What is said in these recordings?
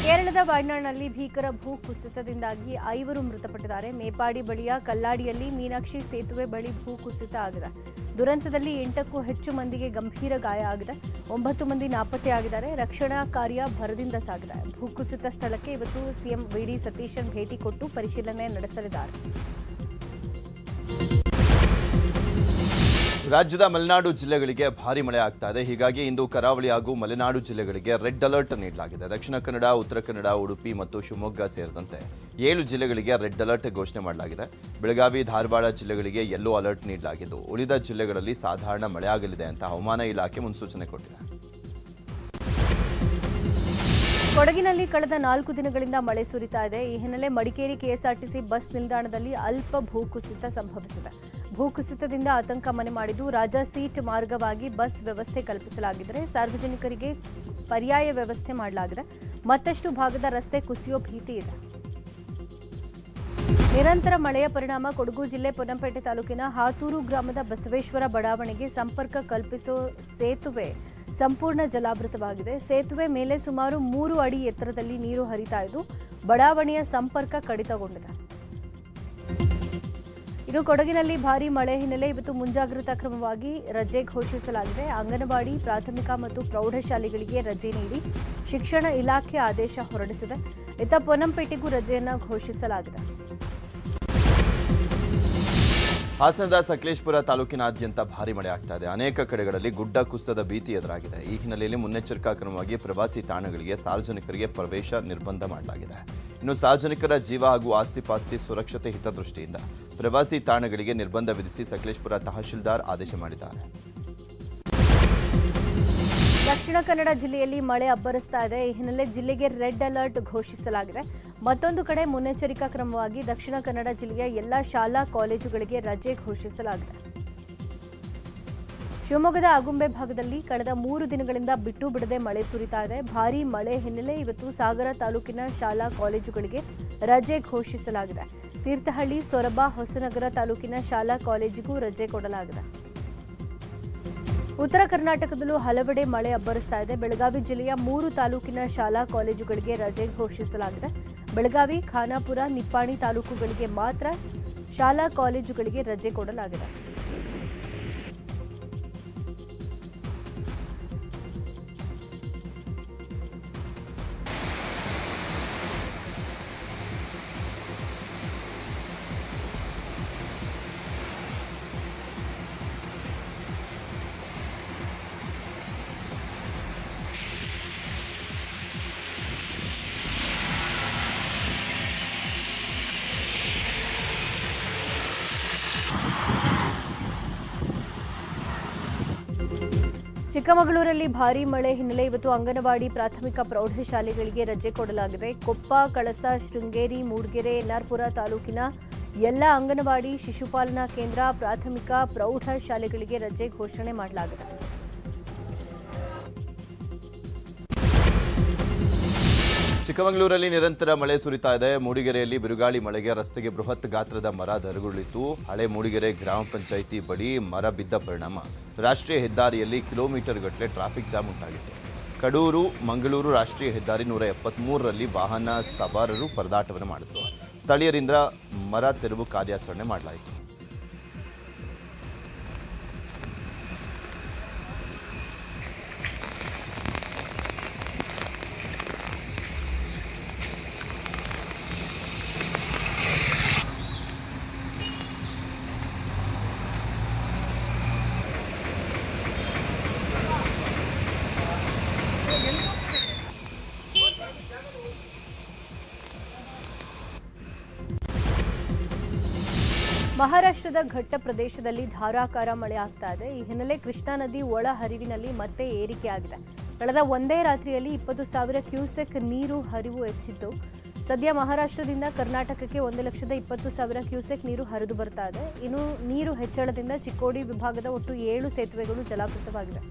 ಕೇರಳದ ವಯನಾಡ್ನಲ್ಲಿ ಭೀಕರ ಭೂ ಕುಸಿತದಿಂದಾಗಿ 5 ಮೃತಪಟ್ಟಿದ್ದಾರೆ. ಮೇಪಾಡಿ ಬಳಿಯ ಕಲ್ಲಾಡಿಯಲ್ಲಿ ಮೀನಾಕ್ಷಿ ಸೇತುವೆ ಬಳಿ ಭೂ ಕುಸಿತ ಆಗಿದೆ. ದುರಂತದಲ್ಲಿ 8ಕ್ಕೂ ಹೆಚ್ಚು ಮಂದಿಗೆ ಗಂಭೀರ ಗಾಯ ಆಗಿದೆ. 9 ಮಂದಿ ನಾಪತ್ತೆಯಾಗಿದ್ದಾರೆ. ರಕ್ಷಣಾ ಕಾರ್ಯ ಭರದಿಂದ ಸಾಗಿದೆ. ಭೂಕುಸಿತ ಸ್ಥಳಕ್ಕೆ ಇವತ್ತು ಸಿಎಂ ವಿಡಿ ಸತೀಶನ್ ಭೇಟಿ ಕೊಟ್ಟು ಪರಿಶೀಲನೆ ನಡೆಸಲಿದ್ದಾರೆ. ರಾಜ್ಯದ ಮಲೆನಾಡು ಜಿಲ್ಲೆಗಳಿಗೆ ಭಾರಿ ಮಳೆ ಆಗ್ತಾ ಇದೆ. ಹೀಗಾಗಿ ಇಂದು ಕರಾವಳಿ ಹಾಗೂ ಮಲೆನಾಡು ಜಿಲ್ಲೆಗಳಿಗೆ ರೆಡ್ ಅಲರ್ಟ್ ನೀಡಲಾಗಿದೆ. ದಕ್ಷಿಣ ಕನ್ನಡ, ಉತ್ತರ ಕನ್ನಡ, ಉಡುಪಿ ಮತ್ತು ಶಿವಮೊಗ್ಗ ಸೇರಿದಂತೆ 7 ಜಿಲ್ಲೆಗಳಿಗೆ ರೆಡ್ ಅಲರ್ಟ್ ಘೋಷಣೆ ಮಾಡಲಾಗಿದೆ. ಬೆಳಗಾವಿ, ಧಾರವಾಡ ಜಿಲ್ಲೆಗಳಿಗೆ ಯೆಲ್ಲೋ ಅಲರ್ಟ್ ನೀಡಲಾಗಿದ್ದು ಉಳಿದ ಜಿಲ್ಲೆಗಳಲ್ಲಿ ಸಾಧಾರಣ ಮಳೆಯಾಗಲಿದೆ ಅಂತ ಹವಾಮಾನ ಇಲಾಖೆ ಮುನ್ಸೂಚನೆ ಕೊಟ್ಟಿದೆ. ಕೊಡಗಿನಲ್ಲಿ ಕಳೆದ 4 ದಿನಗಳಿಂದ ಮಳೆ ಸುರಿತಾ ಇದೆ. ಈ ಹಿನ್ನೆಲೆ ಮಡಿಕೇರಿ ಕೆಎಸ್ಆರ್ಟಿಸಿ ಬಸ್ ನಿಲ್ದಾಣದಲ್ಲಿ ಅಲ್ಪ ಭೂಕುಸಿತ ಸಂಭವಿಸಿದೆ. ಭೂಕುಸಿತದಿಂದ ಆತಂಕ ಮನೆ ಮಾಡಿದ್ದು ರಾಜಾ ಸೀಟ್ ಮಾರ್ಗವಾಗಿ ಬಸ್ ವ್ಯವಸ್ಥೆ ಕಲ್ಪಿಸಲಾಗಿದ್ದರೆ ಸಾರ್ವಜನಿಕರಿಗೆ ಪರ್ಯಾಯ ವ್ಯವಸ್ಥೆ ಮಾಡಲಾಗಿದೆ. ಮತ್ತಷ್ಟು ಭಾಗದ ರಸ್ತೆ ಕುಸಿಯೋ ಭೀತಿ ಇದೆ. ನಿರಂತರ ಮಳೆಯ ಪರಿಣಾಮ ಕೊಡಗು ಜಿಲ್ಲೆ ಪೊನ್ನಂಪೇಟೆ ತಾಲೂಕಿನ ಹಾತೂರು ಗ್ರಾಮದ ಬಸವೇಶ್ವರ ಬಡಾವಣೆಗೆ ಸಂಪರ್ಕ ಕಲ್ಪಿಸುವ ಸೇತುವೆ ಸಂಪೂರ್ಣ ಜಲಾವೃತವಾಗಿದೆ. ಸೇತುವೆ ಮೇಲೆ ಸುಮಾರು 3 ಅಡಿ ಎತ್ತರದಲ್ಲಿ ನೀರು ಹರಿತಾ ಇದ್ದು ಬಡಾವಣೆಯ ಸಂಪರ್ಕ ಕಡಿತಗೊಂಡಿದೆ. ಇನ್ನು ಕೊಡಗಿನಲ್ಲಿ ಭಾರೀ ಮಳೆ ಹಿನ್ನೆಲೆ ಇವತ್ತು ಮುಂಜಾಗ್ರತಾ ಕ್ರಮವಾಗಿ ರಜೆ ಘೋಷಿಸಲಾಗಿದೆ. ಅಂಗನವಾಡಿ, ಪ್ರಾಥಮಿಕ ಮತ್ತು ಪ್ರೌಢಶಾಲೆಗಳಿಗೆ ರಜೆ ನೀಡಿ ಶಿಕ್ಷಣ ಇಲಾಖೆ ಆದೇಶ ಹೊರಡಿಸಿದೆ. ಇತ್ತ ಪೊನ್ನಂಪೇಟೆಗೂ ರಜೆಯನ್ನು ಘೋಷಿಸಲಾಗಿದೆ. ಹಾಸನದ ಸಕಲೇಶಪುರ ತಾಲೂಕಿನಾದ್ಯಂತ ಭಾರಿ ಮಳೆ ಆಗ್ತಾ ಇದೆ. ಅನೇಕ ಕಡೆಗಳಲ್ಲಿ ಗುಡ್ಡ ಕುಸಿತದ ಭೀತಿ ಎದುರಾಗಿದೆ. ಈ ಹಿನ್ನೆಲೆಯಲ್ಲಿ ಮುನ್ನೆಚ್ಚರಿಕಾ ಕ್ರಮವಾಗಿ ಪ್ರವಾಸಿ ತಾಣಗಳಿಗೆ ಸಾರ್ವಜನಿಕರಿಗೆ ಪ್ರವೇಶ ನಿರ್ಬಂಧ ಮಾಡಲಾಗಿದೆ. ಇನ್ನು ಸಾರ್ವಜನಿಕರ ಜೀವ ಹಾಗೂ ಆಸ್ತಿಪಾಸ್ತಿ ಸುರಕ್ಷತೆ ಹಿತದೃಷ್ಟಿಯಿಂದ ಪ್ರವಾಸಿ ತಾಣಗಳಿಗೆ ನಿರ್ಬಂಧ ವಿಧಿಸಿ ಸಕಲೇಶಪುರ ತಹಶೀಲ್ದಾರ್ ಆದೇಶ ಮಾಡಿದ್ದಾರೆ. ದಕ್ಷಿಣ ಕನ್ನಡ ಜಿಲ್ಲೆಯಲ್ಲಿ ಮಳೆ ಅಬ್ಬರಿಸ್ತಾ ಇದೆ. ಈ ಹಿನ್ನೆಲೆ ಜಿಲ್ಲೆಗೆ ರೆಡ್ ಅಲರ್ಟ್ ಘೋಷಿಸಲಾಗಿದೆ. ಮತ್ತೊಂದು ಕಡೆ ಮುನ್ನೆಚ್ಚರಿಕಾ ಕ್ರಮವಾಗಿ ದಕ್ಷಿಣ ಕನ್ನಡ ಜಿಲ್ಲೆಯ ಎಲ್ಲ ಶಾಲಾ ಕಾಲೇಜುಗಳಿಗೆ ರಜೆ ಘೋಷಿಸಲಾಗಿದೆ. ಶಿವಮೊಗ್ಗದ ಆಗುಂಬೆ ಭಾಗದಲ್ಲಿ ಕಳೆದ 3 ದಿನಗಳಿಂದ ಬಿಟ್ಟು ಬಿಡದೆ ಮಳೆ ಸುರಿತಾ ಇದೆ. ಭಾರೀ ಮಳೆ ಹಿನ್ನೆಲೆ ಇವತ್ತು ಸಾಗರ ತಾಲೂಕಿನ ಶಾಲಾ ಕಾಲೇಜುಗಳಿಗೆ ರಜೆ ಘೋಷಿಸಲಾಗಿದೆ. ತೀರ್ಥಹಳ್ಳಿ, ಸೊರಬ, ಹೊಸನಗರ ತಾಲೂಕಿನ ಶಾಲಾ ಕಾಲೇಜಿಗೂ ರಜೆ ಕೊಡಲಾಗಿದೆ. ಉತ್ತರ ಕರ್ನಾಟಕದಲ್ಲೂ ಹಲವೆಡೆ ಮಳೆ ಅಬ್ಬರಿಸ್ತಾ ಇದೆ. ಬೆಳಗಾವಿ ಜಿಲ್ಲೆಯ 3 ತಾಲೂಕಿನ ಶಾಲಾ ಕಾಲೇಜುಗಳಿಗೆ ರಜೆ ಘೋಷಿಸಲಾಗಿದೆ. ಬೆಳಗಾವಿ, ಖಾನಾಪುರ, ನಿಪ್ಪಾಣಿ ತಾಲೂಕುಗಳಿಗೆ ಮಾತ್ರ ಶಾಲಾ ಕಾಲೇಜುಗಳಿಗೆ ರಜೆ ಕೊಡಲಾಗಿದೆ. ಚಿಕ್ಕಮಗಳೂರಲ್ಲಿ ಭಾರೀ ಮಳೆ ಹಿನ್ನೆಲೆ ಇವತ್ತು ಅಂಗನವಾಡಿ, ಪ್ರಾಥಮಿಕ ಪ್ರೌಢಶಾಲೆಗಳಿಗೆ ರಜೆ ಕೊಡಲಾಗಿದೆ. ಕೊಪ್ಪ, ಕಳಸ, ಶೃಂಗೇರಿ, ಮೂಡಿಗೆರೆ, ಎನ್ಆರ್ಪುರ ತಾಲೂಕಿನ ಎಲ್ಲ ಅಂಗನವಾಡಿ, ಶಿಶುಪಾಲನಾ ಕೇಂದ್ರ, ಪ್ರಾಥಮಿಕ ಪ್ರೌಢಶಾಲೆಗಳಿಗೆ ರಜೆ ಘೋಷಣೆ ಮಾಡಲಾಗಿದೆ. ಚಿಕ್ಕಮಗಳೂರಲ್ಲಿ ನಿರಂತರ ಮಳೆ ಸುರಿತಾ ಇದೆ. ಮೂಡಿಗೆರೆಯಲ್ಲಿ ಬಿರುಗಾಳಿ ಮಳೆಗೆ ರಸ್ತೆಗೆ ಬೃಹತ್ ಗಾತ್ರದ ಮರ ಧರೆಗುರುಳಿತು. ಹಳೆ ಮೂಡಿಗೆರೆ ಗ್ರಾಮ ಪಂಚಾಯಿತಿ ಬಳಿ ಮರ ಬಿದ್ದ ಪರಿಣಾಮ ರಾಷ್ಟ್ರೀಯ ಹೆದ್ದಾರಿಯಲ್ಲಿ ಕಿಲೋಮೀಟರ್ ಗಟ್ಟಲೆ ಟ್ರಾಫಿಕ್ ಜಾಮ್ ಉಂಟಾಗಿತ್ತು. ಕಡೂರು ಮಂಗಳೂರು ರಾಷ್ಟ್ರೀಯ ಹೆದ್ದಾರಿ 173ರಲ್ಲಿ ವಾಹನ ಸವಾರರು ಪರದಾಟವನ್ನು ಮಾಡಿದರು. ಸ್ಥಳೀಯರಿಂದ ಮರ ತೆರವು ಕಾರ್ಯಾಚರಣೆ ಮಾಡಲಾಯಿತು. ಮಹಾರಾಷ್ಟ್ರದ ಘಟ್ಟ ಪ್ರದೇಶದಲ್ಲಿ ಧಾರಾಕಾರ ಮಳೆ ಆಗ್ತಾ ಇದೆ. ಈ ಹಿನ್ನೆಲೆ ಕೃಷ್ಣಾ ನದಿ ಒಳ ಹರಿವಿನಲ್ಲಿ ಮತ್ತೆ ಏರಿಕೆಯಾಗಿದೆ. ಕಳೆದ ಒಂದೇ ರಾತ್ರಿಯಲ್ಲಿ 20,000 ಕ್ಯೂಸೆಕ್ ನೀರು ಹರಿವು ಹೆಚ್ಚಿದ್ದು ಸದ್ಯ ಮಹಾರಾಷ್ಟ್ರದಿಂದ ಕರ್ನಾಟಕಕ್ಕೆ 1,20,000 ಕ್ಯೂಸೆಕ್ ನೀರು ಹರಿದು ಬರ್ತಾ ಇದೆ. ಇನ್ನು ನೀರು ಹೆಚ್ಚಳದಿಂದ ಚಿಕ್ಕೋಡಿ ವಿಭಾಗದ ಒಟ್ಟು 7 ಸೇತುವೆಗಳು ಜಲಾವೃತವಾಗಿವೆ.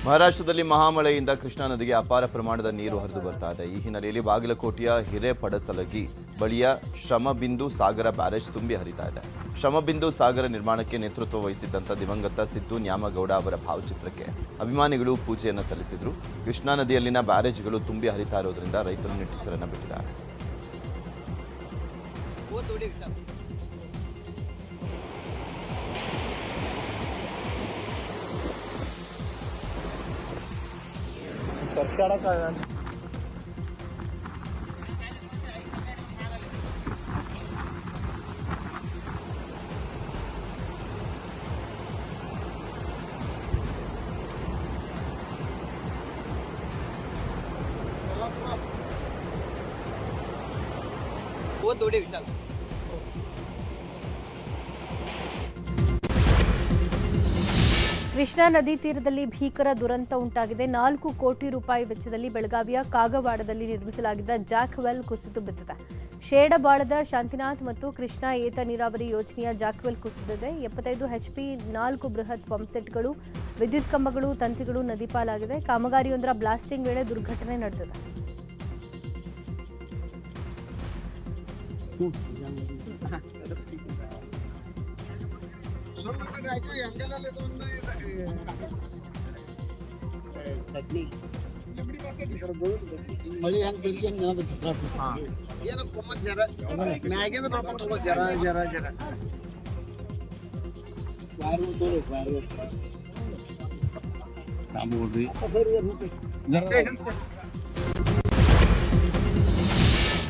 ಮಹಾರಾಷ್ಟ್ರದಲ್ಲಿ ಮಹಾಮಳೆಯಿಂದ ಕೃಷ್ಣಾ ನದಿಗೆ ಅಪಾರ ಪ್ರಮಾಣದ ನೀರು ಹರಿದು ಬರ್ತಾ ಇದೆ. ಈ ಹಿನ್ನೆಲೆಯಲ್ಲಿ ಬಾಗಲಕೋಟೆಯ ಹಿರೇಪಡಸಲಗಿ ಬಳಿಯ ಶ್ರಮಬಿಂದು ಸಾಗರ ಬ್ಯಾರೇಜ್ ತುಂಬಿ ಹರಿತಾ ಇದೆ. ಶ್ರಮಬಿಂದು ಸಾಗರ ನಿರ್ಮಾಣಕ್ಕೆ ನೇತೃತ್ವ ವಹಿಸಿದ್ದಂಥ ದಿವಂಗತ ಸಿದ್ದು ನ್ಯಾಮಗೌಡ ಅವರ ಭಾವಚಿತ್ರಕ್ಕೆ ಅಭಿಮಾನಿಗಳು ಪೂಜೆಯನ್ನು ಸಲ್ಲಿಸಿದರು. ಕೃಷ್ಣಾ ನದಿಯಲ್ಲಿನ ಬ್ಯಾರೇಜ್ಗಳು ತುಂಬಿ ಹರಿತಾ ಇರೋದ್ರಿಂದ ರೈತರು ನಿಟ್ಟುಸಿರನ್ನು ಬಿಟ್ಟಿದ್ದಾರೆ. ಕೃಷ್ಣಾ ನದಿ ತೀರದಲ್ಲಿ ಭೀಕರ ದುರಂತ ಉಂಟಾಗಿದೆ. 4 ಕೋಟಿ ರೂಪಾಯಿ ವೆಚ್ಚದಲ್ಲಿ ಬೆಳಗಾವಿಯ ಕಾಗವಾಡದಲ್ಲಿ ನಿರ್ಮಿಸಲಾಗಿದ್ದ ಜಾಕ್ ವೆಲ್ ಕುಸಿದು ಬಿದ್ದಿದೆ. ಶೇಡಬಾಳದ ಶಾಂತಿನಾಥ್ ಮತ್ತು ಕೃಷ್ಣಾ ಏತ ನೀರಾವರಿ ಯೋಜನೆಯ ಜಾಕ್ ವೆಲ್ ಕುಸಿದಿದೆ. 75 HP 4 ಬೃಹತ್ ಪಂಪ್ಸೆಟ್ಗಳು, ವಿದ್ಯುತ್ ಕಂಬಗಳು, ತಂತಿಗಳು ನದಿ ಪಾಲಾಗಿದೆ. ಕಾಮಗಾರಿಯೊಂದರ ಬ್ಲಾಸ್ಟಿಂಗ್ ವೇಳೆ ದುರ್ಘಟನೆ ನಡೆದಿದೆ. ಮಳಿ ಹೆಂಗ್ ಬೆಳಿಗ್ಗೆ ಏನಪ್ಪ ಜರ ಮ್ಯಾಗಿಂದ ಬರ್ಕೊಂಡು ಹೋಗೋ ಜರ ಜರ ಜರ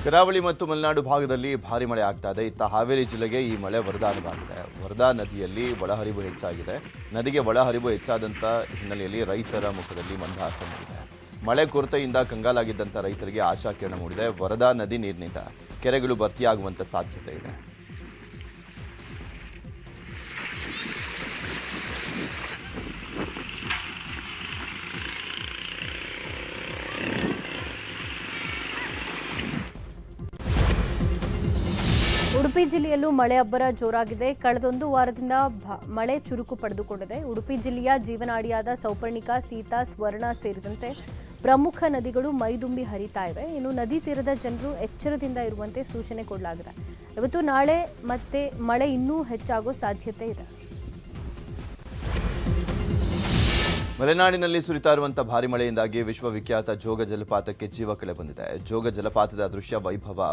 ಕರಾವಳಿ ಮತ್ತು ಮಲೆನಾಡು ಭಾಗದಲ್ಲಿ ಭಾರಿ ಮಳೆ ಆಗ್ತಾ ಇದೆ. ಇತ್ತ ಹಾವೇರಿ ಜಿಲ್ಲೆಗೆ ಈ ಮಳೆ ವರದಾನವಾಗಿದೆ. ವರದಾ ನದಿಯಲ್ಲಿ ಒಳಹರಿವು ಹೆಚ್ಚಾಗಿದೆ. ನದಿಗೆ ಒಳಹರಿವು ಹೆಚ್ಚಾದಂಥ ಹಿನ್ನೆಲೆಯಲ್ಲಿ ರೈತರ ಮುಖದಲ್ಲಿ ಮಂದಹಾಸ ಮೂಡಿದೆ. ಮಳೆ ಕೊರತೆಯಿಂದ ಕಂಗಾಲಾಗಿದ್ದಂಥ ರೈತರಿಗೆ ಆಶಾಕಿರಣ ಮೂಡಿದೆ. ವರದಾ ನದಿ ನೀರಿನಿಂದ ಕೆರೆಗಳು ಭರ್ತಿಯಾಗುವಂಥ ಸಾಧ್ಯತೆ ಇದೆ. ಉಡುಪಿ ಜಿಲ್ಲೆಯಲ್ಲೂ ಮಳೆ ಅಬ್ಬರ ಜೋರಾಗಿದೆ. ಕಳೆದೊಂದು ವಾರದಿಂದ ಮಳೆ ಚುರುಕು ಪಡೆದುಕೊಂಡಿದೆ. ಉಡುಪಿ ಜಿಲ್ಲೆಯ ಜೀವನಾಡಿಯಾದ ಸೌಪರ್ಣಿಕ, ಸೀತಾ, ಸ್ವರ್ಣ ಸೇರಿದಂತೆ ಪ್ರಮುಖ ನದಿಗಳು ಮೈದುಂಬಿ ಹರಿತಾ ಇವೆ. ಇನ್ನು ನದಿ ತೀರದ ಜನರು ಎಚ್ಚರದಿಂದ ಇರುವಂತೆ ಸೂಚನೆ ಕೊಡಲಾಗಿದೆ. ಇವತ್ತು ನಾಳೆ ಮತ್ತೆ ಮಳೆ ಇನ್ನೂ ಹೆಚ್ಚಾಗೋ ಸಾಧ್ಯತೆ ಇದೆ. ಮಲೆನಾಡಿನಲ್ಲಿ ಸುರಿತಾ ಇರುವಂತಹ ಭಾರಿ ಮಳೆಯಿಂದಾಗಿ ವಿಶ್ವವಿಖ್ಯಾತ ಜೋಗ ಜಲಪಾತಕ್ಕೆ ಜೀವ ಕಳೆ ಬಂದಿದೆ. ಜೋಗ ಜಲಪಾತದ ದೃಶ್ಯ ವೈಭವ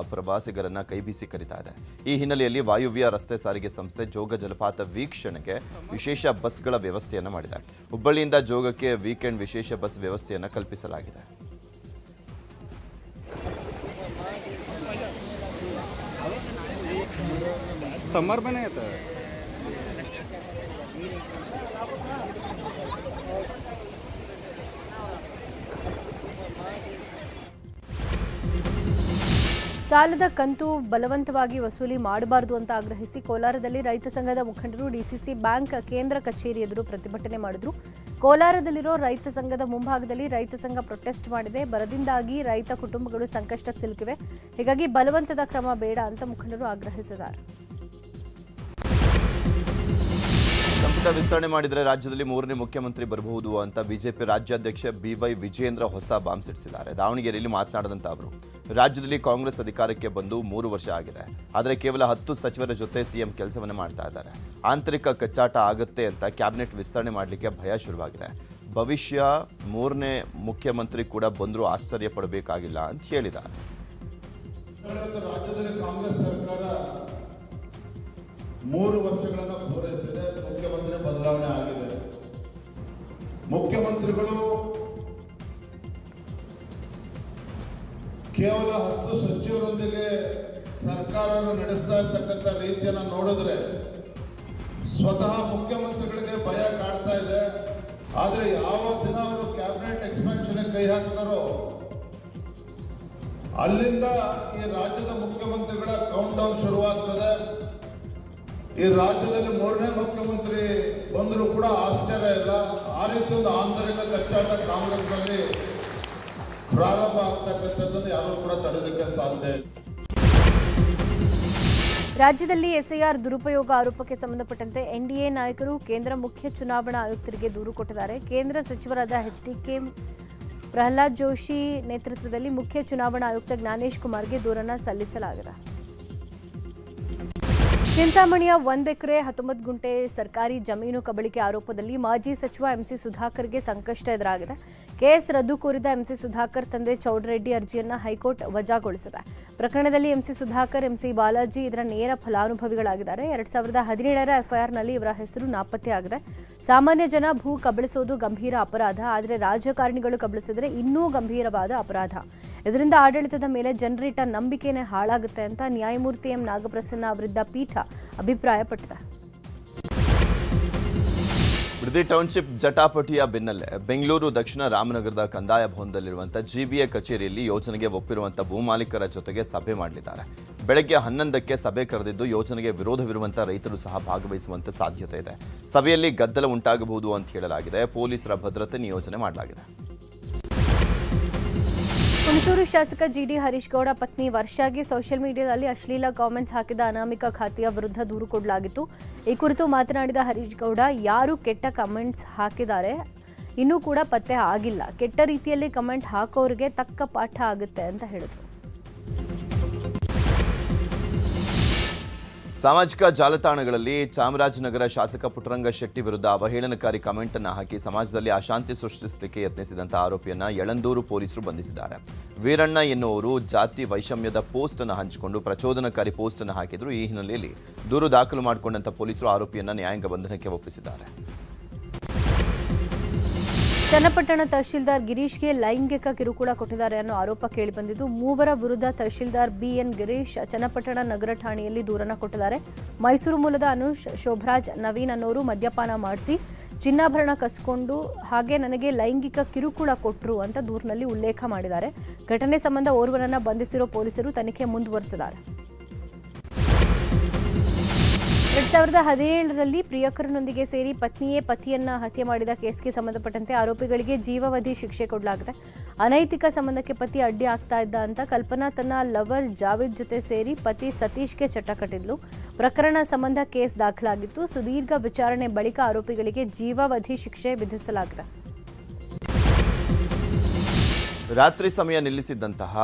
ಕೈಬೀಸಿ ಕರೀತಾ ಇದೆ. ಈ ಹಿನ್ನೆಲೆಯಲ್ಲಿ ವಾಯುವ್ಯ ರಸ್ತೆ ಸಾರಿಗೆ ಸಂಸ್ಥೆ ಜೋಗ ಜಲಪಾತ ವೀಕ್ಷಣೆಗೆ ವಿಶೇಷ ಬಸ್ಗಳ ವ್ಯವಸ್ಥೆಯನ್ನು ಮಾಡಿದೆ. ಹುಬ್ಬಳ್ಳಿಯಿಂದ ಜೋಗಕ್ಕೆ ವೀಕೆಂಡ್ ವಿಶೇಷ ಬಸ್ ವ್ಯವಸ್ಥೆಯನ್ನು ಕಲ್ಪಿಸಲಾಗಿದೆ. समर में नहीं आता है. ಸಾಲದ ಕಂತು ಬಲವಂತವಾಗಿ ವಸೂಲಿ ಮಾಡಬಾರದು ಅಂತ ಆಗ್ರಹಿಸಿ ಕೋಲಾರದಲ್ಲಿ ರೈತ ಸಂಘದ ಮುಖಂಡರು ಡಿಸಿಸಿ ಬ್ಯಾಂಕ್ ಕೇಂದ್ರ ಕಚೇರಿ ಎದುರು ಪ್ರತಿಭಟನೆ ಮಾಡಿದ್ರು. ಕೋಲಾರದಲ್ಲಿರೋ ರೈತ ಸಂಘದ ಮುಂಭಾಗದಲ್ಲಿ ರೈತ ಸಂಘ ಪ್ರೊಟೆಸ್ಟ್ ಮಾಡಿದೆ. ಬರದಿಂದಾಗಿ ರೈತ ಕುಟುಂಬಗಳು ಸಂಕಷ್ಟಕ್ಕೆ ಸಿಲುಕಿವೆ. ಹೀಗಾಗಿ ಬಲವಂತದ ಕ್ರಮ ಬೇಡ ಅಂತ ಮುಖಂಡರು ಆಗ್ರಹಿಸಿದ್ದಾರೆ. ಸಂಪುಟ ವಿಸ್ತರಣೆ ಮಾಡಿದರೆ ರಾಜ್ಯದಲ್ಲಿ 3ನೇ ಮುಖ್ಯಮಂತ್ರಿ ಬರಬಹುದು ಅಂತ ಬಿಜೆಪಿ ರಾಜ್ಯಾಧ್ಯಕ್ಷ BY ವಿಜೇಂದ್ರ ಹೊಸ ಬಾಂಬ್ ಸಿಡಿಸಿದ್ದಾರೆ. ದಾವಣಗೆರೆಯಲ್ಲಿ ಮಾತನಾಡಿದಂತ ಅವರು, ರಾಜ್ಯದಲ್ಲಿ ಕಾಂಗ್ರೆಸ್ ಅಧಿಕಾರಕ್ಕೆ ಬಂದು 3 ವರ್ಷ ಆಗಿದೆ. ಆದರೆ ಕೇವಲ 10 ಸಚಿವರ ಜೊತೆ ಸಿಎಂ ಕೆಲಸವನ್ನ ಮಾಡ್ತಾ ಇದ್ದಾರೆ. ಆಂತರಿಕ ಕಚ್ಚಾಟ ಆಗುತ್ತೆ ಅಂತ ಕ್ಯಾಬಿನೆಟ್ ವಿಸ್ತರಣೆ ಮಾಡಲಿಕ್ಕೆ ಭಯ ಶುರುವಾಗಿದೆ. ಭವಿಷ್ಯ 3ನೇ ಮುಖ್ಯಮಂತ್ರಿ ಕೂಡ ಬಂದರೂ ಆಶ್ಚರ್ಯ ಪಡಬೇಕಾಗಿಲ್ಲ ಅಂತ ಹೇಳಿದ್ದಾರೆ. ರಾಜ್ಯದಲ್ಲಿ ಕಾಂಗ್ರೆಸ್ ಸರ್ಕಾರ 3 ವರ್ಷಗಳನ್ನು ಪೂರೈಸಿದೆ. ಮುಖ್ಯಮಂತ್ರಿ ಬದಲಾವಣೆ ಆಗಿದೆ. ಮುಖ್ಯಮಂತ್ರಿಗಳು ಕೇವಲ 10 ಸಚಿವರೊಂದಿಗೆ ಸರ್ಕಾರವನ್ನು ನಡೆಸ್ತಾ ಇರ್ತಕ್ಕಂಥ ರೀತಿಯನ್ನು ನೋಡಿದ್ರೆ ಸ್ವತಃ ಮುಖ್ಯಮಂತ್ರಿಗಳಿಗೆ ಭಯ ಕಾಡ್ತಾ ಇದೆ. ಆದರೆ ಯಾವ ದಿನ ಅವರು ಕ್ಯಾಬಿನೆಟ್ ಎಕ್ಸ್ಪಾನ್ಷನ್ ಕೈ ಹಾಕ್ತಾರೋ ಅಲ್ಲಿಂದ ಈ ರಾಜ್ಯದ ಮುಖ್ಯಮಂತ್ರಿಗಳ ಕೌಂಟ್ ಡೌನ್ ಶುರುವಾಗ್ತದೆ. ಈ ರಾಜ್ಯದಲ್ಲಿ 3ನೇ ಮುಖ್ಯಮಂತ್ರಿ ಬಂದರೂ ಕೂಡ ಆಶ್ಚರ್ಯ ಇಲ್ಲ. ಆ ರೀತಿ ಒಂದು ಆಂತರಿಕ ಕಚ್ಚಾಟ ಕಾಂಗ್ರೆಸ್ನಲ್ಲಿ ಪ್ರಾರಂಭ ಆಗ್ತಕ್ಕಂಥದ್ದನ್ನು ಯಾರೂ ಕೂಡ ತಡೆಯೋದಕ್ಕೆ ಸಾಧ್ಯ ಇಲ್ಲ. ರಾಜ್ಯದಲ್ಲಿ ಎಸ್ಐಆರ್ ದುರುಪಯೋಗ ಆರೋಪಕ್ಕೆ ಸಂಬಂಧಪಟ್ಟಂತೆ ಎನ್ಡಿಎ ನಾಯಕರು ಕೇಂದ್ರ ಮುಖ್ಯ ಚುನಾವಣಾ ಆಯುಕ್ತರಿಗೆ ದೂರು ಕೊಟ್ಟಿದ್ದಾರೆ. ಕೇಂದ್ರ ಸಚಿವರಾದ ಎಚ್ಡಿಕೆ ಪ್ರಹ್ಲಾದ್ ಜೋಶಿ ನೇತೃತ್ವದಲ್ಲಿ ಮುಖ್ಯ ಚುನಾವಣಾ ಆಯುಕ್ತ ಜ್ಞಾನೇಶ್ ಕುಮಾರ್ಗೆ ದೂರನ್ನು ಸಲ್ಲಿಸಲಾಗಿದೆ. ಚಿಂತಾಮಣಿಯ 1 ಎಕರೆ 19 ಗುಂಟೆ ಸರ್ಕಾರಿ ಜಮೀನು ಕಬಳಿಕೆ ಆರೋಪದಲ್ಲಿ ಮಾಜಿ ಸಚಿವ ಎಂಸಿ ಸುಧಾಕರ್ಗೆ ಸಂಕಷ್ಟ ಎದುರಾಗಿದೆ. ಕೇಸ್ ರದ್ದು ಕೋರಿದ ಎಂಸಿ ಸುಧಾಕರ್ ತಂದೆ ಚೌಡರೆಡ್ಡಿ ಅರ್ಜಿಯನ್ನು ಹೈಕೋರ್ಟ್ ವಜಾಗೊಳಿಸಿದೆ. ಪ್ರಕರಣದಲ್ಲಿ ಎಂಸಿ ಸುಧಾಕರ್, ಎಂಸಿ ಬಾಲಾಜಿ ಇದರ ನೇರ ಫಲಾನುಭವಿಗಳಾಗಿದ್ದಾರೆ. 2017ರ ಎಫ್ಐಆರ್ನಲ್ಲಿ ಇವರ ಹೆಸರು ನಾಪತ್ತೆಯಾಗಿದೆ. ಸಾಮಾನ್ಯ ಜನ ಭೂ ಕಬಳಿಸೋದು ಗಂಭೀರ ಅಪರಾಧ, ಆದರೆ ರಾಜಕಾರಣಿಗಳು ಕಬಳಿಸಿದರೆ ಇನ್ನೂ ಗಂಭೀರವಾದ ಅಪರಾಧ. ಇದರಿಂದ ಆಡಳಿತದ ಮೇಲೆ ಜನರಿಟ್ಟ ನಂಬಿಕೆನೇ ಹಾಳಾಗುತ್ತೆ ಅಂತ ನ್ಯಾಯಮೂರ್ತಿ ಎಂ ನಾಗಪ್ರಸನ್ನ ಅವರಿದ್ದ ಪೀಠ ಅಭಿಪ್ರಾಯಪಟ್ಟಿದೆ. ಬಿಡದಿ ಟೌನ್ಶಿಪ್ ಜಟಾಪಟಿಯ ಬೆನ್ನಲ್ಲೇ ಬೆಂಗಳೂರು ದಕ್ಷಿಣ ರಾಮನಗರದ ಕಂದಾಯ ಭವನದಲ್ಲಿರುವಂತಹ ಜಿಬಿಎ ಕಚೇರಿಯಲ್ಲಿ ಯೋಜನೆಗೆ ಒಪ್ಪಿರುವಂತಹ ಭೂಮಾಲೀಕರ ಜೊತೆಗೆ ಸಭೆ ಮಾಡಲಿದ್ದಾರೆ. ಬೆಳಗ್ಗೆ 11ಕ್ಕೆ ಸಭೆ ಕರೆದಿದ್ದು ಯೋಜನೆಗೆ ವಿರೋಧವಿರುವಂತಹ ರೈತರು ಸಹ ಭಾಗವಹಿಸುವಂತ ಸಾಧ್ಯತೆ ಇದೆ. ಸಭೆಯಲ್ಲಿ ಗದ್ದಲ ಉಂಟಾಗಬಹುದು ಅಂತ ಹೇಳಲಾಗಿದೆ. ಪೊಲೀಸರ ಭದ್ರತೆ ನಿಯೋಜನೆ ಮಾಡಲಾಗಿದೆ. ಹುಣಸೂರು ಶಾಸಕ ಜಿಡಿ ಹರೀಶ್ ಗೌಡ ಪತ್ನಿ ವರ್ಷಾಗೆ ಸೋಷಿಯಲ್ ಮೀಡಿಯಾದಲ್ಲಿ ಅಶ್ಲೀಲ ಕಾಮೆಂಟ್ಸ್ ಹಾಕಿದ ಅನಾಮಿಕಾ ಖಾತೆಯ ವಿರುದ್ಧ ದೂರು ಕೊಡಲಾಗಿತ್ತು. ಈ ಕುರಿತು ಮಾತನಾಡಿದ ಹರೀಶ್ ಗೌಡ, ಯಾರು ಕೆಟ್ಟ ಕಮೆಂಟ್ಸ್ ಹಾಕಿದ್ದಾರೆ ಇನ್ನೂ ಕೂಡ ಪತ್ತೆ ಆಗಿಲ್ಲ. ಕೆಟ್ಟ ರೀತಿಯಲ್ಲಿ ಕಮೆಂಟ್ ಹಾಕೋರಿಗೆ ತಕ್ಕ ಪಾಠ ಆಗುತ್ತೆ ಅಂತ ಹೇಳಿದರು. ಸಾಮಾಜಿಕ ಜಾಲತಾಣಗಳಲ್ಲಿ ಚಾಮರಾಜನಗರ ಶಾಸಕ ಪುಟ್ಟರಂಗ ಶೆಟ್ಟಿ ವಿರುದ್ಧ ಅವಹೇಳನಕಾರಿ ಕಮೆಂಟ್ ಅನ್ನು ಹಾಕಿ ಸಮಾಜದಲ್ಲಿ ಅಶಾಂತಿ ಸೃಷ್ಟಿಸಲಿಕ್ಕೆ ಯತ್ನಿಸಿದಂತಹ ಆರೋಪಿಯನ್ನ ಯಳಂದೂರು ಪೊಲೀಸರು ಬಂಧಿಸಿದ್ದಾರೆ. ವೀರಣ್ಣ ಎನ್ನುವರು ಜಾತಿ ವೈಷಮ್ಯದ ಪೋಸ್ಟ್ ಅನ್ನು ಹಂಚಿಕೊಂಡು ಪ್ರಚೋದನಕಾರಿ ಪೋಸ್ಟ್ ಅನ್ನು ಹಾಕಿದ್ರು. ಈ ಹಿನ್ನೆಲೆಯಲ್ಲಿ ದೂರು ದಾಖಲು ಮಾಡಿಕೊಂಡಂತ ಪೊಲೀಸರು ಆರೋಪಿಯನ್ನ ನ್ಯಾಯಾಂಗ ಬಂಧನಕ್ಕೆ ಒಪ್ಪಿಸಿದ್ದಾರೆ. ಚನ್ನಪಟ್ಟಣ ತಹಶೀಲ್ದಾರ್ ಗಿರೀಶ್ಗೆ ಲೈಂಗಿಕ ಕಿರುಕುಳ ಕೊಟ್ಟಿದ್ದಾರೆ ಅನ್ನೋ ಆರೋಪ ಕೇಳಿಬಂದಿದ್ದು, 3 ವಿರುದ್ಧ ತಹಶೀಲ್ದಾರ್ ಬಿಎನ್ ಗಿರೀಶ್ ಚನ್ನಪಟ್ಟಣ ನಗರ ಠಾಣೆಯಲ್ಲಿ ದೂರನ್ನು ಕೊಟ್ಟಿದ್ದಾರೆ. ಮೈಸೂರು ಮೂಲದ ಅನುಷ್, ಶೋಭರಾಜ್, ನವೀನ್ ಅನ್ನೋರು ಮದ್ಯಪಾನ ಮಾಡಿಸಿ ಚಿನ್ನಾಭರಣ ಕಸ್ಕೊಂಡು ಹಾಗೆ ನನಗೆ ಲೈಂಗಿಕ ಕಿರುಕುಳ ಕೊಟ್ಟರು ಅಂತ ದೂರಿನಲ್ಲಿ ಉಲ್ಲೇಖ ಮಾಡಿದ್ದಾರೆ. ಘಟನೆ ಸಂಬಂಧ ಓರ್ವನನ್ನ ಬಂಧಿಸಿರೋ ಪೊಲೀಸರು ತನಿಖೆ ಮುಂದುವರೆಸಿದ್ದಾರೆ. 2017ರಲ್ಲಿ ಪ್ರಿಯಕರನೊಂದಿಗೆ ಸೇರಿ ಪತ್ನಿಯೇ ಪತಿಯನ್ನ ಹತ್ಯೆ ಮಾಡಿದ ಕೇಸ್ಗೆ ಸಂಬಂಧಪಟ್ಟಂತೆ ಆರೋಪಿಗಳಿಗೆ ಜೀವಾವಧಿ ಶಿಕ್ಷೆ ಕೊಡಲಾಗಿದೆ. ಅನೈತಿಕ ಸಂಬಂಧಕ್ಕೆ ಪತಿ ಅಡ್ಡಿ ಆಗ್ತಾ ಇದ್ದ ಅಂತ ಕಲ್ಪನಾ ತನ್ನ ಲವರ್ ಜಾವೇದ್ ಜೊತೆ ಸೇರಿ ಪತಿ ಸತೀಶ್ಗೆ ಚಟ ಕಟ್ಟಿದ್ಲು. ಪ್ರಕರಣ ಸಂಬಂಧ ಕೇಸ್ ದಾಖಲಾಗಿತ್ತು. ಸುದೀರ್ಘ ವಿಚಾರಣೆ ಬಳಿಕ ಆರೋಪಿಗಳಿಗೆ ಜೀವಾವಧಿ ಶಿಕ್ಷೆ ವಿಧಿಸಲಾಗಿದೆ. ರಾತ್ರಿ ಸಮಯ ನಿಲ್ಲಿಸಿದ್ದಂತಹ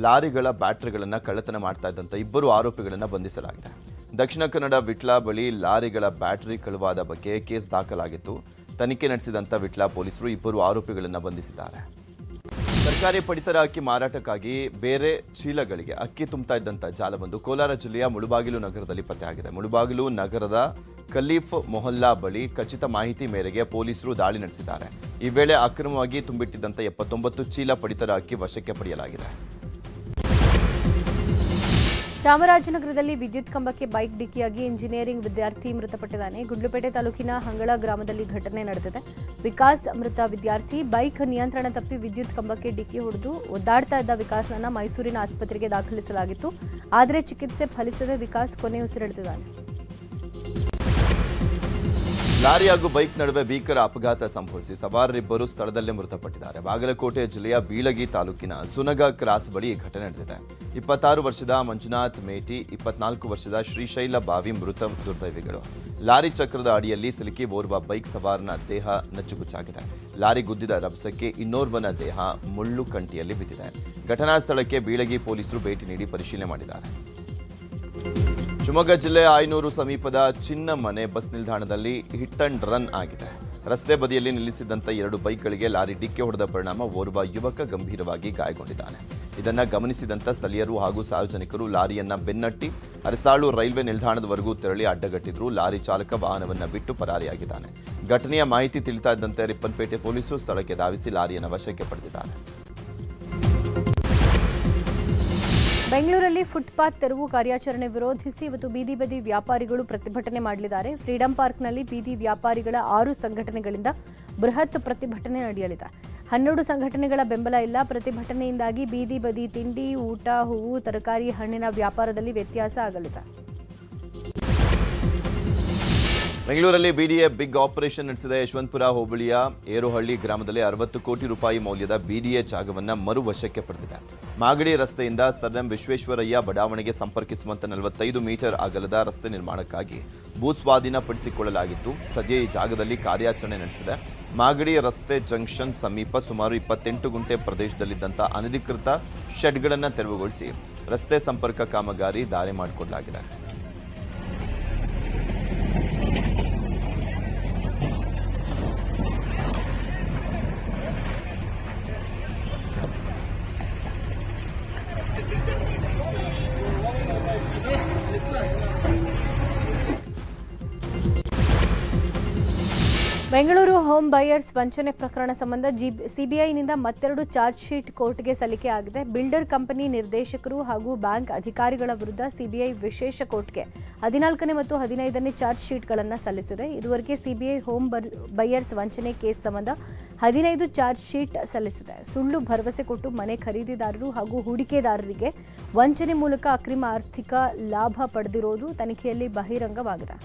ಲಾರಿಗಳ ಬ್ಯಾಟರಿಗಳನ್ನು ಕಳ್ಳತನ ಮಾಡ್ತಾ ಇದ್ದಂಥ 2 ಆರೋಪಿಗಳನ್ನು ಬಂಧಿಸಲಾಗಿದೆ. ದಕ್ಷಿಣ ಕನ್ನಡ ವಿಟ್ಲ ಬಳಿ ಲಾರಿಗಳ ಬ್ಯಾಟರಿ ಕಳುವಾದ ಬಗ್ಗೆ ಕೇಸ್ ದಾಖಲಾಗಿತ್ತು. ತನಿಖೆ ನಡೆಸಿದಂಥ ವಿಟ್ಲ ಪೊಲೀಸರು 2 ಆರೋಪಿಗಳನ್ನು ಬಂಧಿಸಿದ್ದಾರೆ. ಸರ್ಕಾರಿ ಪಡಿತರ ಅಕ್ಕಿ ಮಾರಾಟಕ್ಕಾಗಿ ಬೇರೆ ಚೀಲಗಳಿಗೆ ಅಕ್ಕಿ ತುಂಬುತ್ತಾ ಇದ್ದಂಥ ಜಾಲವೊಂದು ಕೋಲಾರ ಜಿಲ್ಲೆಯ ಮುಳುಬಾಗಿಲು ನಗರದಲ್ಲಿ ಪತ್ತೆಯಾಗಿದೆ. ಮುಳುಬಾಗಿಲು ನಗರದ ಖಲೀಫ್ ಮೊಹಲ್ಲಾ ಬಳಿ ಖಚಿತ ಮಾಹಿತಿ ಮೇರೆಗೆ ಪೊಲೀಸರು ದಾಳಿ ನಡೆಸಿದ್ದಾರೆ. ಈ ವೇಳೆ ಅಕ್ರಮವಾಗಿ ತುಂಬಿಟ್ಟಿದ್ದಂಥ 79 ಚೀಲ ಪಡಿತರ ಅಕ್ಕಿ ವಶಕ್ಕೆ ಪಡೆಯಲಾಗಿದೆ. ಚಾಮರಾಜನಗರದಲ್ಲಿ ವಿದ್ಯುತ್ ಕಂಬಕ್ಕೆ ಬೈಕ್ ಡಿಕ್ಕಿಯಾಗಿ ಇಂಜಿನಿಯರಿಂಗ್ ವಿದ್ಯಾರ್ಥಿ ಮೃತಪಟ್ಟಿದ್ದಾನೆ. ಗುಂಡ್ಲುಪೇಟೆ ತಾಲೂಕಿನ ಹಂಗಳ ಗ್ರಾಮದಲ್ಲಿ ಘಟನೆ ನಡೆದಿದೆ. ವಿಕಾಸ್ ಮೃತ ವಿದ್ಯಾರ್ಥಿ ಬೈಕ್ ನಿಯಂತ್ರಣ ತಪ್ಪಿ ವಿದ್ಯುತ್ ಕಂಬಕ್ಕೆ ಡಿಕ್ಕಿ ಹೊಡೆದು ಒದ್ದಾಡ್ತಾ ಇದ್ದ ವಿಕಾಸ್ನನ್ನ ಮೈಸೂರಿನ ಆಸ್ಪತ್ರೆಗೆ ದಾಖಲಿಸಲಾಗಿತ್ತು. ಆದರೆ ಚಿಕಿತ್ಸೆ ಫಲಿಸದೆ ವಿಕಾಸ್ ಕೊನೆ ಉಸಿರೆಳೆದಿದ್ದಾನೆ. ಲಾರಿ ಹಾಗೂ ಬೈಕ್ ನಡುವೆ ಭೀಕರ ಅಪಘಾತ ಸಂಭವಿಸಿ ಸವಾರರಿಬ್ಬರು ಸ್ಥಳದಲ್ಲೇ ಮೃತಪಟ್ಟಿದ್ದಾರೆ. ಬಾಗಲಕೋಟೆ ಜಿಲ್ಲೆಯ ಬೀಳಗಿ ತಾಲೂಕಿನ ಸುನಗ ಕ್ರಾಸ್ ಬಳಿ ಘಟನೆ ನಡೆದಿದೆ. 26 ವರ್ಷದ ಮಂಜುನಾಥ್ ಮೇಟಿ, 24 ವರ್ಷದ ಶ್ರೀಶೈಲ ಬಾವಿ ಮೃತ ದುರ್ದೈವಿಗಳು. ಲಾರಿ ಚಕ್ರದ ಅಡಿಯಲ್ಲಿ ಸಿಲುಕಿ ಓರ್ವ ಬೈಕ್ ಸವಾರನ ದೇಹ ನಚ್ಚುಗುಚ್ಚಾಗಿದೆ. ಲಾರಿ ಗುದ್ದಿದ ರಭಸಕ್ಕೆ ಇನ್ನೋರ್ವನ ದೇಹ ಮುಳ್ಳು ಕಂಟಿಯಲ್ಲಿ ಬಿದ್ದಿದೆ. ಘಟನಾ ಸ್ಥಳಕ್ಕೆ ಬೀಳಗಿ ಪೊಲೀಸರು ಭೇಟಿ ನೀಡಿ ಪರಿಶೀಲನೆ ಮಾಡಿದ್ದಾರೆ. ಶಿವಮೊಗ್ಗ ಜಿಲ್ಲೆ ಆಯನೂರು ಸಮೀಪದ ಚಿನ್ನ ಮನೆ ಬಸ್ ನಿಲ್ದಾಣದಲ್ಲಿ ಹಿಟ್ ಅಂಡ್ ರನ್ ಆಗಿದೆ. ರಸ್ತೆ ಬದಿಯಲ್ಲಿ ನಿಲ್ಲಿಸಿದ್ದಂಥ 2 ಬೈಕ್ಗಳಿಗೆ ಲಾರಿ ಡಿಕ್ಕಿ ಹೊಡೆದ ಪರಿಣಾಮ ಓರ್ವ ಯುವಕ ಗಂಭೀರವಾಗಿ ಗಾಯಗೊಂಡಿದ್ದಾನೆ. ಇದನ್ನು ಗಮನಿಸಿದಂಥ ಸ್ಥಳೀಯರು ಹಾಗೂ ಸಾರ್ವಜನಿಕರು ಲಾರಿಯನ್ನ ಬೆನ್ನಟ್ಟಿ ಅರಸಾಳು ರೈಲ್ವೆ ನಿಲ್ದಾಣದವರೆಗೂ ತೆರಳಿ ಅಡ್ಡಗಟ್ಟಿದ್ರು. ಲಾರಿ ಚಾಲಕ ವಾಹನವನ್ನು ಬಿಟ್ಟು ಪರಾರಿಯಾಗಿದ್ದಾನೆ. ಘಟನೆಯ ಮಾಹಿತಿ ತಿಳಿತಾ ಇದ್ದಂತೆ ರಿಪ್ಪನ್ಪೇಟೆ ಪೊಲೀಸರು ಸ್ಥಳಕ್ಕೆ ಧಾವಿಸಿ ಲಾರಿಯನ್ನು ವಶಕ್ಕೆ ಪಡೆದಿದ್ದಾರೆ. ಬೆಂಗಳೂರಲ್ಲಿ ಫುಟ್ಪಾತ್ ತೆರವು ಕಾರ್ಯಾಚರಣೆ ವಿರೋಧಿಸಿ ಇವತ್ತು ಬೀದಿ ಬದಿ ವ್ಯಾಪಾರಿಗಳು ಪ್ರತಿಭಟನೆ ಮಾಡಲಿದ್ದಾರೆ. ಫ್ರೀಡಂ ಪಾರ್ಕ್ನಲ್ಲಿ ಬೀದಿ ವ್ಯಾಪಾರಿಗಳ 6 ಸಂಘಟನೆಗಳಿಂದ ಬೃಹತ್ ಪ್ರತಿಭಟನೆ ನಡೆಯಲಿದೆ. 12 ಸಂಘಟನೆಗಳ ಬೆಂಬಲ ಇಲ್ಲ. ಪ್ರತಿಭಟನೆಯಿಂದಾಗಿ ಬೀದಿ ಬದಿ ತಿಂಡಿ, ಊಟ, ಹೂವು, ತರಕಾರಿ, ಹಣ್ಣಿನ ವ್ಯಾಪಾರದಲ್ಲಿ ವ್ಯತ್ಯಾಸ ಆಗಲಿದೆ. ಬೆಂಗಳೂರಲ್ಲಿ ಬಿಡಿಎ ಬಿಗ್ ಆಪರೇಷನ್ ನಡೆಸಿದ ಯಶವಂತಪುರ ಹೋಬಳಿಯ ಏರೋಹಳ್ಳಿ ಗ್ರಾಮದಲ್ಲಿ 60 ಕೋಟಿ ರೂಪಾಯಿ ಮೌಲ್ಯದ ಬಿಡಿಎ ಜಾಗವನ್ನು ಮರು ವಶಕ್ಕೆ ಪಡೆದಿದೆ. ಮಾಗಡಿ ರಸ್ತೆಯಿಂದ ಸರ್ ಎಂ ವಿಶ್ವೇಶ್ವರಯ್ಯ ಬಡಾವಣೆಗೆ ಸಂಪರ್ಕಿಸುವಂತ 45 ಮೀಟರ್ ಅಗಲದ ರಸ್ತೆ ನಿರ್ಮಾಣಕ್ಕಾಗಿ ಭೂಸ್ವಾಧೀನಪಡಿಸಿಕೊಳ್ಳಲಾಗಿತ್ತು. ಸದ್ಯ ಈ ಜಾಗದಲ್ಲಿ ಕಾರ್ಯಾಚರಣೆ ನಡೆಸಿದೆ. ಮಾಗಡಿ ರಸ್ತೆ ಜಂಕ್ಷನ್ ಸಮೀಪ ಸುಮಾರು 28 ಗುಂಟೆ ಪ್ರದೇಶದಲ್ಲಿದ್ದಂಥ ಅನಧಿಕೃತ ಶೆಡ್ಗಳನ್ನು ತೆರವುಗೊಳಿಸಿ ರಸ್ತೆ ಸಂಪರ್ಕ ಕಾಮಗಾರಿ ದಾರಿ ಮಾಡಿಕೊಡಲಾಗಿದೆ. ಬೆಂಗಳೂರು ಹೋಮ್ ಬೈಯರ್ಸ್ ವಂಚನೆ ಪ್ರಕರಣ ಸಂಬಂಧ ಸಿಬಿಐನಿಂದ ಮತ್ತೆರಡು ಚಾರ್ಜ್ ಶೀಟ್ ಕೋರ್ಟ್ಗೆ ಸಲ್ಲಿಕೆ ಆಗಿದೆ. ಬಿಲ್ಡರ್ ಕಂಪನಿ ನಿರ್ದೇಶಕರು ಹಾಗೂ ಬ್ಯಾಂಕ್ ಅಧಿಕಾರಿಗಳ ವಿರುದ್ಧ ಸಿಬಿಐ ವಿಶೇಷ ಕೋರ್ಟ್ಗೆ 14ನೇ ಮತ್ತು 15ನೇ ಚಾರ್ಜ್ ಶೀಟ್ಗಳನ್ನು ಸಲ್ಲಿಸಿದೆ. ಇದುವರೆಗೆ ಸಿಬಿಐ ಹೋಮ್ ಬೈಯರ್ಸ್ ವಂಚನೆ ಕೇಸ್ ಸಂಬಂಧ 15 ಚಾರ್ಜ್ ಶೀಟ್ ಸಲ್ಲಿಸಿದೆ. ಸುಳ್ಳು ಭರವಸೆ ಕೊಟ್ಟು ಮನೆ ಖರೀದಿದಾರರು ಹಾಗೂ ಹೂಡಿಕೆದಾರರಿಗೆ ವಂಚನೆ ಮೂಲಕ ಅಕ್ರಮ ಆರ್ಥಿಕ ಲಾಭ ಪಡೆದಿರುವುದು ತನಿಖೆಯಲ್ಲಿ ಬಹಿರಂಗವಾಗಿದೆ.